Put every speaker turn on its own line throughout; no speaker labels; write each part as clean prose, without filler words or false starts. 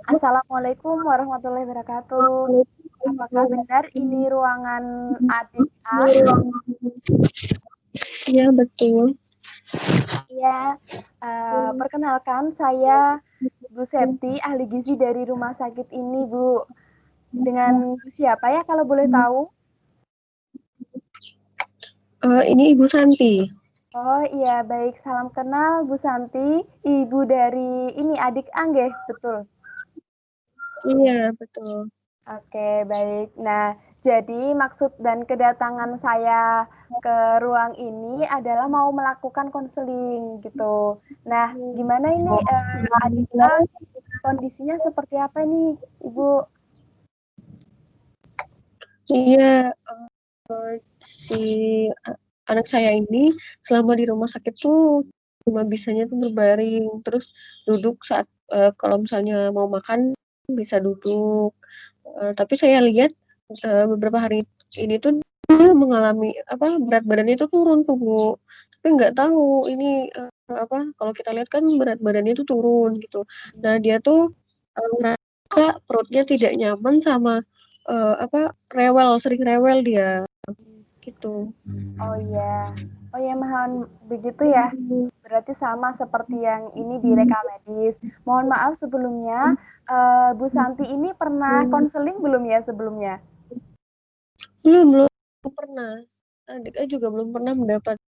Assalamualaikum warahmatullahi wabarakatuh. Apakah benar ini ruangan adik A?
Iya, betul.
Iya. Perkenalkan saya Bu Septi, ahli gizi dari rumah sakit ini, Bu. Dengan siapa ya kalau boleh tahu?
Ini Ibu Santi.
Oh iya, baik. Salam kenal Bu Santi, ibu dari ini adik Angge, betul.
Iya, betul.
Oke, baik. Nah, jadi maksud dan kedatangan saya ke ruang ini adalah mau melakukan konseling gitu. Nah, gimana ini adik A kondisinya seperti apa nih, Ibu?
Iya, si anak saya ini selama di rumah sakit tuh cuma bisanya tuh berbaring, terus duduk saat kalau misalnya mau makan bisa duduk. Tapi saya lihat beberapa hari ini tuh dia mengalami apa berat badannya itu turun tuh Bu. Tapi nggak tahu ini apa kalau kita lihat kan berat badannya itu turun gitu. Nah dia tuh ngerasa perutnya tidak nyaman sama apa sering rewel dia gitu.
Oh iya, oh ya mohon begitu ya. Berarti sama seperti yang ini di reka medis. Mohon maaf sebelumnya, Bu Santi ini pernah konseling belum ya sebelumnya?
Belum pernah. Adik juga belum pernah mendapat.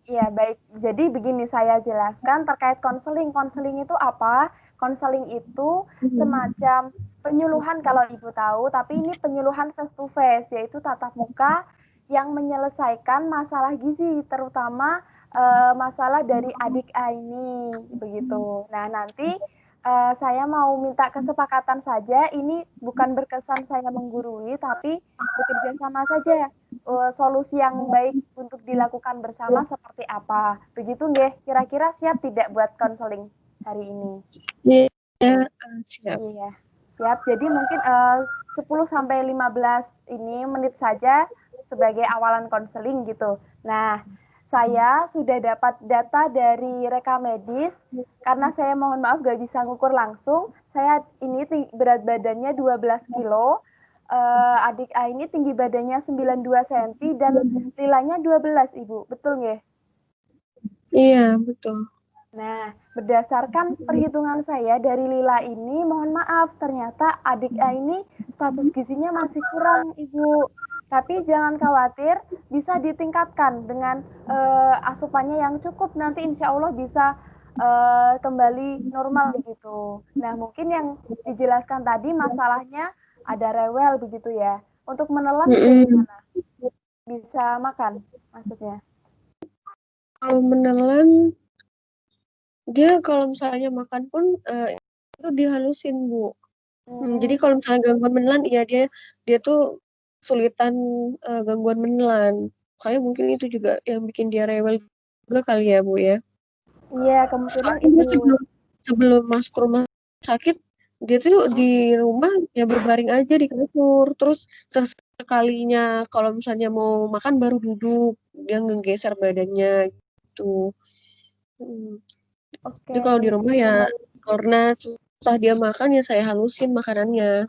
Iya baik. Jadi begini saya jelaskan terkait konseling. Konseling itu apa? Konseling itu semacam penyuluhan kalau Ibu tahu, tapi ini penyuluhan face to face, yaitu tatap muka yang menyelesaikan masalah gizi, terutama masalah dari adik A ini, begitu. Nah nanti saya mau minta kesepakatan saja. Ini bukan berkesan saya menggurui, tapi bekerja sama saja. Solusi yang baik untuk dilakukan bersama seperti apa. Begitu nggih, kira-kira siap tidak buat konseling hari ini?
Iya, siap.
Iya, siap. Jadi mungkin 10 sampai 15 ini menit saja sebagai awalan konseling gitu. Nah, saya sudah dapat data dari reka medis karena saya mohon maaf gak bisa ngukur langsung. Saya ini berat badannya 12 kilo. Adik A ini tinggi badannya 92 cm dan nilainya 12, Ibu. Betul nggih?
Iya, betul.
Nah, berdasarkan perhitungan saya dari Lila ini, mohon maaf, ternyata adik A ini status gizinya masih kurang, Ibu. Tapi jangan khawatir, bisa ditingkatkan dengan asupannya yang cukup. Nanti insya Allah bisa kembali normal begitu. Nah, mungkin yang dijelaskan tadi masalahnya ada rewel begitu ya. Untuk menelan
Mm-mm.
bagaimana? Bisa makan, maksudnya?
Kalau menelan, dia kalau misalnya makan pun itu dihalusin, Bu. Jadi
Hmm,
kalau misalnya gangguan menelan, iya dia dia tuh kesulitan gangguan menelan. Makanya mungkin itu juga yang bikin dia rewel juga kali ya, Bu ya.
iya, kemungkinan
Soalnya dia
itu.
sebelum sebelum masuk rumah sakit, dia tuh
Hmm?
di rumah ya berbaring aja di kasur. Terus sekalinya kalau misalnya mau makan baru duduk, dia ngegeser badannya gitu. Hmm. Jadi
Oke,
kalau di rumah ya karena susah dia makan ya saya halusin makanannya.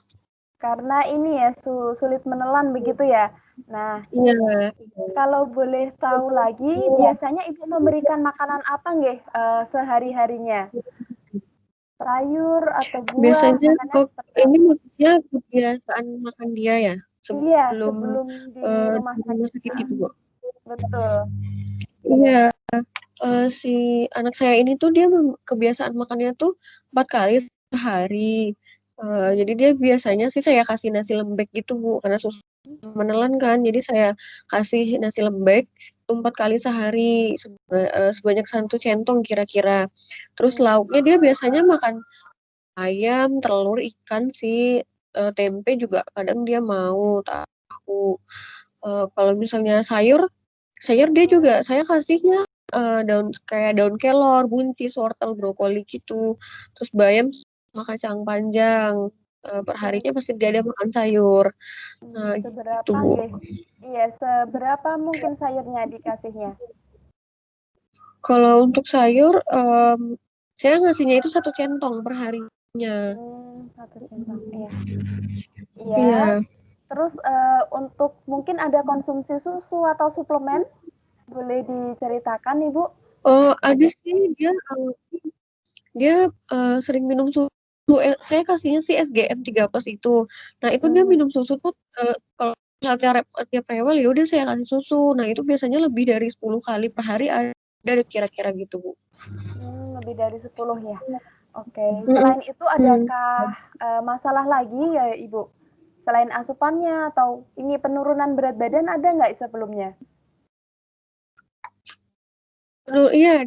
karena ini ya sulit menelan begitu ya. Nah,
Iya.
kalau boleh tahu lagi, biasanya ibu memberikan makanan apa nggih sehari-harinya? Sayur atau buah,
Biasanya
makannya
kok
seperti
ini
apa?
maksudnya kebiasaan makan dia ya
Iya,
sebelum
sebelum di rumah
di rumah
sakit.
sakit gitu, Bu.
Betul.
Iya, si anak saya ini tuh dia kebiasaan makannya tuh 4 kali sehari. Jadi dia biasanya sih saya kasih nasi lembek gitu, Bu, karena susah menelan kan. Jadi saya kasih nasi lembek itu 4 kali sehari sebanyak 1 centong kira-kira. Terus lauknya dia biasanya makan ayam, telur, ikan sih, tempe juga kadang dia mau, tahu. Kalau misalnya sayur sayur dia juga saya kasihnya kayak daun kelor, buncis, wortel, brokoli gitu. Terus bayam sama kacang panjang. Perharinya pasti dia ada makan sayur. Nah, gitu
Seberapa
Bu.
nggih? Iya, seberapa mungkin sayurnya dikasihnya?
Kalau untuk sayur Saya ngasihnya itu 1 centong per harinya.
1 centang, iya.
Iya.
Iya. Terus, untuk mungkin ada konsumsi susu atau suplemen, boleh diceritakan, Ibu?
Oh, ada sih dia, sering minum susu, saya kasihnya sih SGM 3 plus itu. Nah, itu dia
Mmm,
minum susu tuh, kalau misalnya tiap rewel ya udah saya kasih susu. Nah, itu biasanya lebih dari 10 kali per hari ada kira-kira gitu, Bu.
lebih dari 10 ya? Oke.
Mhm.
Selain itu adakah, masalah lagi ya, Ibu? Selain asupannya atau ini penurunan berat badan ada nggak sebelumnya?
Iya,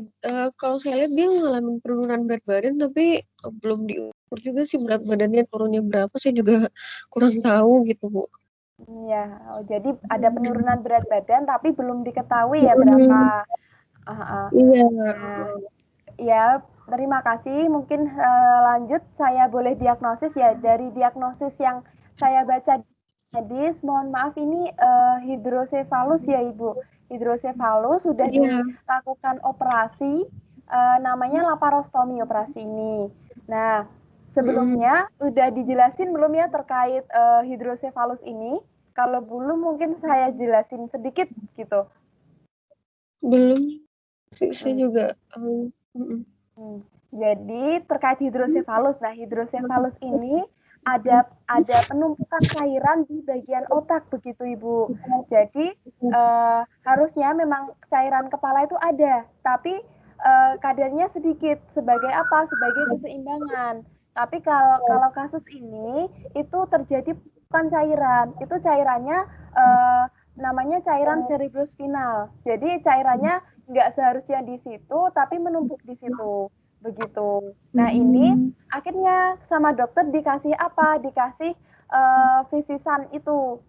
kalau saya lihat dia ngalamin penurunan berat badan tapi, belum diukur juga sih berat badannya turunnya berapa, saya juga kurang tahu gitu, Bu.
Iya. Oh, jadi ada penurunan berat badan tapi belum diketahui ya berapa?
Mhm.
Heeh.
Iya,
Nah, ya, terima kasih. Mungkin, lanjut saya boleh diagnosis ya, dari diagnosis yang saya baca di medis, mohon maaf ini, hidrosefalus ya, Ibu. Hidrosefalus sudah
iya,
dilakukan operasi, namanya laparostomi operasi ini. Nah,
mhm.
sebelumnya udah dijelasin belum ya terkait, hidrosefalus ini? Kalau belum mungkin saya jelasin sedikit gitu.
Belum sih, saya
Mmm.
juga, mhm.
Jadi terkait hidrosefalus. Nah, hidrosefalus ini ada penumpukan cairan di bagian otak begitu, Ibu. Jadi, harusnya memang cairan kepala itu ada, tapi, kadarnya sedikit. Sebagai apa? Sebagai keseimbangan. Tapi kalau kalau kasus ini, itu terjadi bukan cairan, itu cairannya, namanya cairan cerebrospinal. Jadi cairannya nggak seharusnya di situ, tapi menumpuk di situ, begitu. Nah ini akhirnya sama dokter dikasih apa? Dikasih visisan itu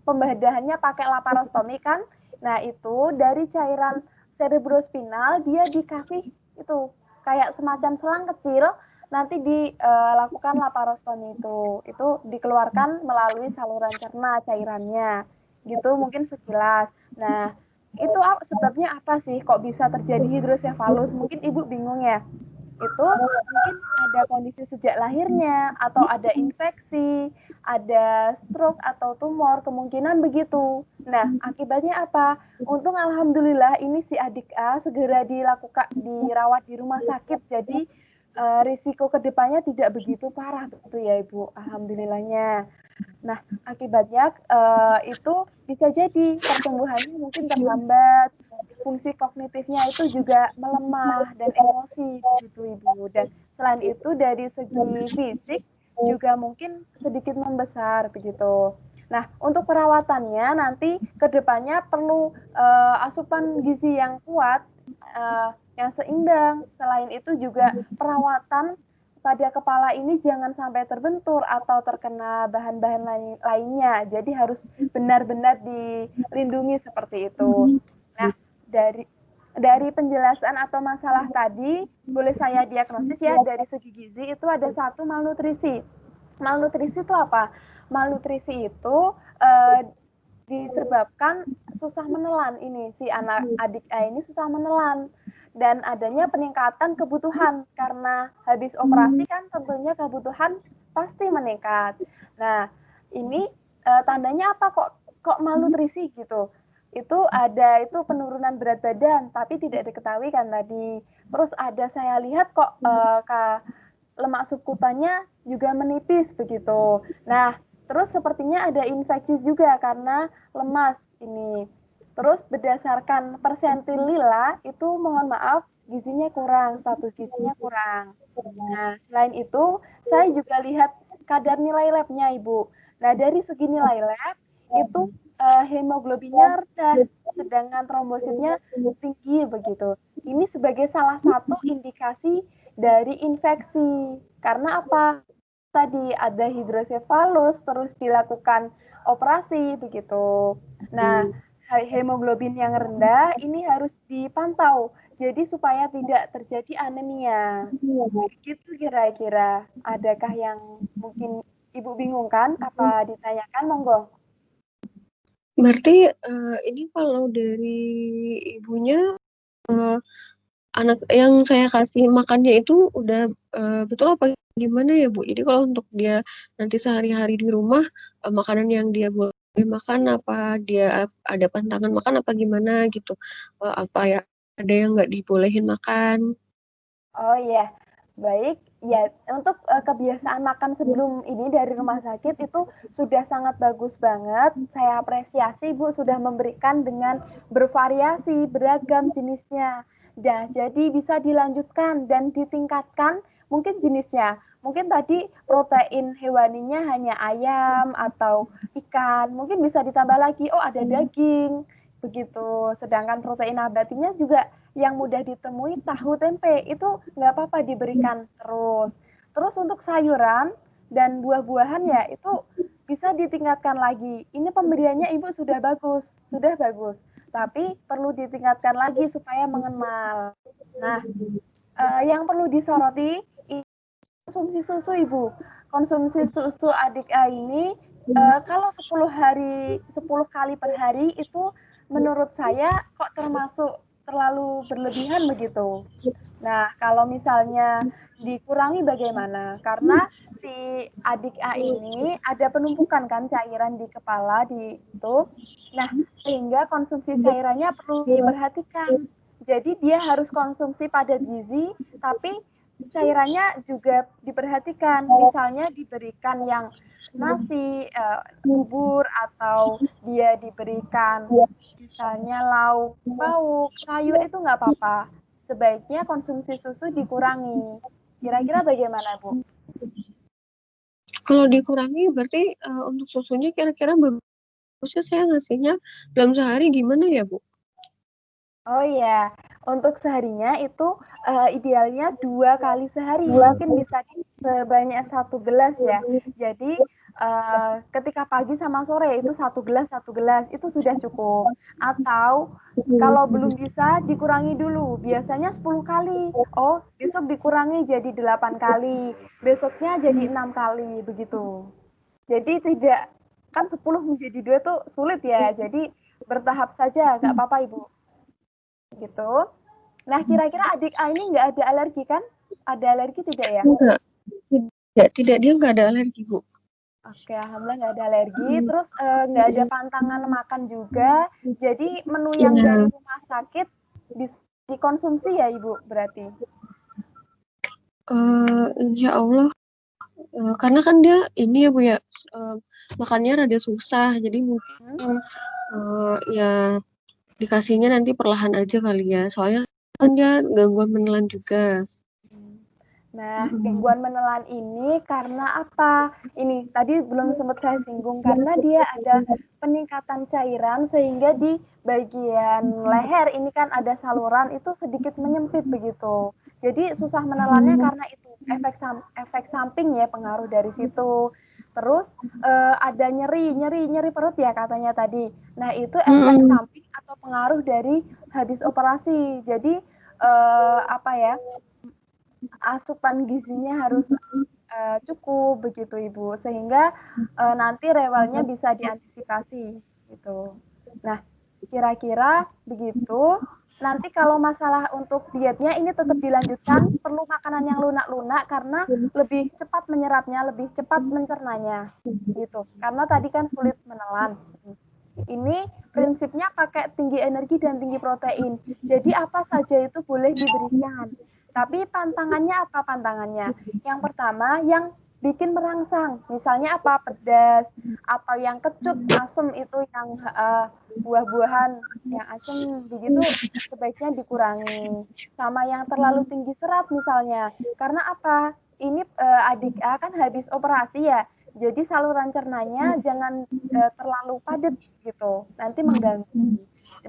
pembadahannya pakai laparostomi kan. Nah itu dari cairan cerebrospinal dia dikasih itu kayak semacam selang kecil nanti dilakukan laparostomi itu dikeluarkan melalui saluran cerna cairannya gitu mungkin sekilas. Nah itu sebabnya apa sih kok bisa terjadi hidrosefalus? Mungkin ibu bingung ya. Itu mungkin ada kondisi sejak lahirnya atau ada infeksi, ada stroke atau tumor, kemungkinan begitu. Nah, akibatnya apa? Untung alhamdulillah ini si adik A segera dirawat di rumah sakit. Jadi risiko kedepannya tidak begitu parah begitu ya Ibu. Alhamdulillahnya. Nah, akibatnya itu bisa jadi pertumbuhannya mungkin terhambat, fungsi kognitifnya itu juga melemah dan emosi begitu Ibu. Dan selain itu dari segi fisik juga mungkin sedikit membesar begitu. Nah, untuk perawatannya nanti kedepannya perlu asupan gizi yang kuat, yang seimbang. Selain itu juga perawatan pada kepala ini jangan sampai terbentur atau terkena bahan-bahan lainnya. Jadi harus benar-benar dilindungi seperti itu. Nah, dari penjelasan atau masalah tadi, boleh saya diagnosis ya dari segi gizi itu ada satu malnutrisi. Malnutrisi itu apa? Malnutrisi itu eh, disebabkan susah menelan ini si anak adik A ini susah menelan dan adanya peningkatan kebutuhan karena habis operasi kan tentunya kebutuhan pasti meningkat. Nah, ini tandanya apa kok malnutrisi gitu. Itu ada itu penurunan berat badan tapi tidak diketahui kan tadi. Terus ada saya lihat kok lemak subkutannya juga menipis begitu. Nah, terus sepertinya ada infeksi juga karena lemas ini. Terus berdasarkan persentil lila itu mohon maaf gizinya kurang, status gizinya kurang. Nah, selain itu saya juga lihat kadar nilai labnya Ibu. Nah, dari segi nilai lab itu hemoglobinnya rendah, sedangkan trombositnya tinggi begitu. Ini sebagai salah satu indikasi dari infeksi. Karena apa? Tadi ada hidrosefalus, terus dilakukan operasi begitu. Nah, hemoglobin yang rendah ini harus dipantau. Jadi supaya tidak terjadi anemia. Begitu kira-kira. Adakah yang mungkin Ibu bingungkan? Apa ditanyakan? Monggo.
Berarti, ini kalau dari ibunya, anak yang saya kasih makannya itu udah betul apa gimana ya Bu? Jadi kalau untuk dia nanti sehari-hari di rumah, makanan yang dia boleh makan apa dia ada pantangan makan apa gimana gitu? Apa ya ada yang nggak dibolehin makan?
Oh iya, baik. Ya, untuk kebiasaan makan sebelum ini dari rumah sakit itu sudah sangat bagus banget. Saya apresiasi Ibu sudah memberikan dengan bervariasi, beragam jenisnya. Nah, jadi bisa dilanjutkan dan ditingkatkan mungkin jenisnya. Mungkin tadi protein hewaninya hanya ayam atau ikan. Mungkin bisa ditambah lagi, oh ada daging. Begitu. Sedangkan protein nabatinya juga yang mudah ditemui tahu tempe itu nggak apa-apa diberikan terus. Terus untuk sayuran dan buah-buahan ya itu bisa ditingkatkan lagi. Ini pemberiannya Ibu sudah bagus. Tapi perlu ditingkatkan lagi supaya mengenal. Nah, yang perlu disoroti konsumsi susu Ibu. Konsumsi susu adik A ini kalau 10 kali per hari itu menurut saya kok termasuk terlalu berlebihan begitu. Nah, kalau misalnya dikurangi bagaimana? Karena si adik A ini ada penumpukan kan cairan di kepala di itu. Nah, sehingga konsumsi cairannya perlu diperhatikan. Jadi dia harus konsumsi padat gizi, tapi cairannya juga diperhatikan. Misalnya diberikan yang nasi, bubur atau dia diberikan misalnya lauk pauk, sayur itu nggak apa-apa. Sebaiknya konsumsi susu dikurangi. Kira-kira bagaimana, Bu?
Kalau dikurangi berarti untuk susunya kira-kira bagusnya saya ngasihnya dalam sehari gimana ya Bu?
Oh iya, untuk seharinya itu idealnya 2 kali sehari, mungkin bisa sebanyak 1 gelas ya. Jadi ketika pagi sama sore itu 1 gelas itu sudah cukup. Atau kalau belum bisa dikurangi dulu, biasanya 10 kali. Oh, besok dikurangi jadi 8 kali, besoknya jadi 6 kali, begitu. Jadi tidak, kan 10 menjadi 2 tuh sulit ya, jadi bertahap saja, nggak apa-apa Ibu. Gitu. Nah, kira-kira adik A ini nggak ada alergi kan? Ada alergi tidak ya?
Enggak, tidak dia nggak ada alergi Bu.
Oke, alhamdulillah nggak ada alergi. Terus nggak ada pantangan makan juga. Jadi menu yang dari
Iya,
rumah sakit dikonsumsi ya Ibu berarti?
insya Allah karena kan dia ini ya Bu ya eh, makannya rada susah jadi
Hmm?
mungkin ya dikasihnya nanti perlahan aja kali ya soalnya kan dia gangguan menelan juga.
Nah, gangguan menelan ini karena apa? Ini tadi belum sempat saya singgung karena dia ada peningkatan cairan sehingga di bagian leher ini kan ada saluran itu sedikit menyempit begitu. Jadi susah menelannya karena itu efek samping ya pengaruh dari situ. Terus ada nyeri perut ya katanya tadi. Nah, itu efek
Mm-mm.
samping atau pengaruh dari habis operasi. Jadi apa ya? Asupan gizinya harus cukup begitu Ibu, sehingga nanti rewelnya bisa diantisipasi gitu. Nah, kira-kira begitu. Nanti kalau masalah untuk dietnya ini tetap dilanjutkan, perlu makanan yang lunak-lunak karena lebih cepat menyerapnya, lebih cepat mencernanya gitu. Karena tadi kan sulit menelan. Ini prinsipnya pakai tinggi energi dan tinggi protein. Jadi apa saja itu boleh diberikan. Tapi pantangannya apa pantangannya? Yang pertama yang bikin merangsang. Misalnya apa? Pedas atau yang kecut, asam itu yang buah-buahan yang asam begitu sebaiknya dikurangi. Sama yang terlalu tinggi serat misalnya. Karena apa? Ini adik A kan habis operasi ya. Jadi saluran cernanya jangan terlalu padat gitu. Nanti mengganggu,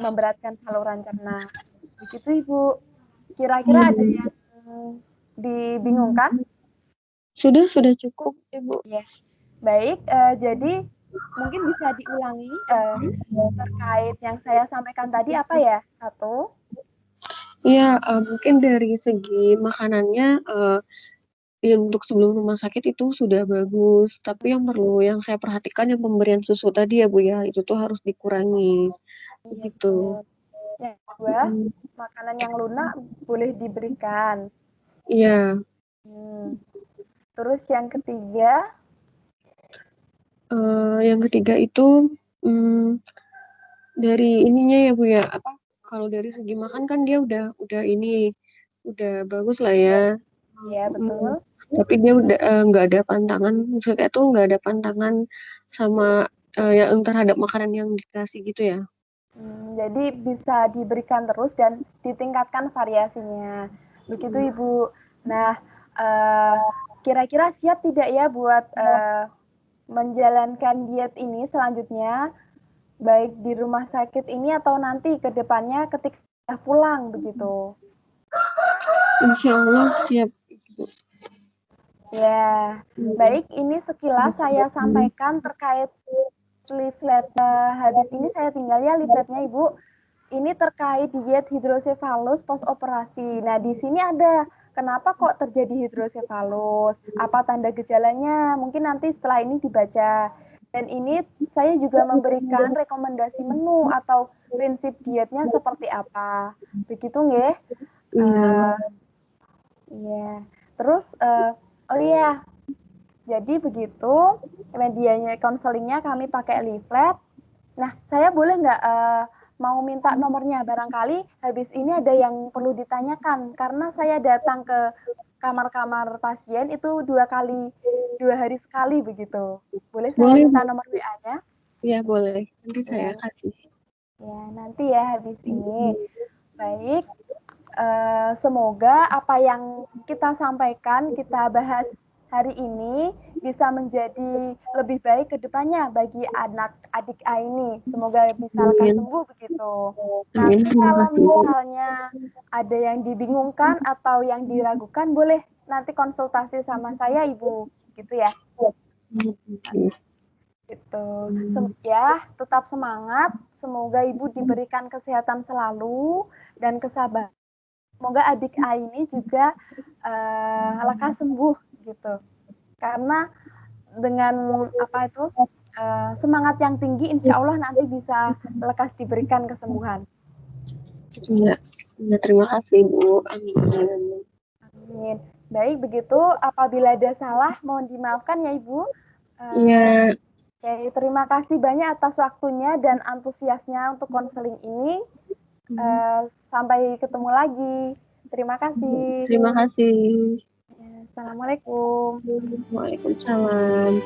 memberatkan saluran cerna. Begitu Ibu. Kira-kira ada yang dibingungkan?
Sudah cukup Ibu.
Ya. Baik, jadi mungkin bisa diulangi terkait yang saya sampaikan tadi apa ya? Satu.
Iya, mungkin dari segi makanannya ya untuk sebelum rumah sakit itu sudah bagus, tapi yang perlu yang saya perhatikan yang pemberian susu tadi ya Bu ya, itu tuh harus dikurangi
Iya
begitu.
betul. Yang kedua, makanan yang lunak boleh diberikan.
Iya.
Terus yang ketiga,
Yang ketiga itu dari ininya ya Bu ya, apa? Kalau dari segi makan kan dia udah bagus lah ya.
ya betul.
Tapi dia udah nggak ada pantangan, maksudnya tuh nggak ada pantangan sama yang terhadap makanan yang dikasih gitu ya.
Jadi bisa diberikan terus dan ditingkatkan variasinya. Begitu Ibu. Nah, kira-kira siap tidak ya buat menjalankan diet ini selanjutnya, baik di rumah sakit ini atau nanti ke depannya ketika pulang begitu?
Insya Allah siap.
Ya, baik. Ini sekilas saya sampaikan terkait leaflet. Habis ini saya tinggal ya leafletnya Ibu. Ini terkait diet hidrosefalus post operasi. Nah, di sini ada kenapa kok terjadi hidrosefalus? Apa tanda gejalanya? Mungkin nanti setelah ini dibaca. Dan ini saya juga memberikan rekomendasi menu atau prinsip dietnya seperti apa. Begitu nggih?
Iya.
Iya. Terus oh iya, jadi begitu medianya konselingnya kami pakai leaflet. Nah, saya boleh nggak mau minta nomornya? Barangkali habis ini ada yang perlu ditanyakan karena saya datang ke kamar-kamar pasien itu 2 hari sekali begitu. Boleh saya
Boleh
minta
Bu.
nomor WA-nya?
Ya boleh. Nanti
Ya,
saya kasih.
ya nanti ya habis ini. Baik, semoga apa yang kita sampaikan, kita bahas hari ini bisa menjadi lebih baik ke depannya bagi anak adik A ini. Semoga bisa lekas
Amin.
sembuh begitu.
Amin.
Nanti
Terima
kalau
kasih.
misalnya ada yang dibingungkan atau yang diragukan, boleh nanti konsultasi sama saya, Ibu. Gitu ya.
Oke.
Gitu. Ya, tetap semangat. Semoga Ibu diberikan kesehatan selalu dan kesabaran. Semoga adik A ini juga lekas sembuh gitu. Karena dengan apa itu semangat yang tinggi, insya Allah nanti bisa lekas diberikan kesembuhan.
Iya. Ya, terima kasih Bu. Amin.
Amin. Baik begitu. Apabila ada salah, mohon dimaafkan ya Ibu.
Iya.
Oke, terima kasih banyak atas waktunya dan antusiasnya untuk konseling ini. Sampai ketemu lagi. Terima kasih.
Terima kasih.
Assalamualaikum.
Waalaikumsalam.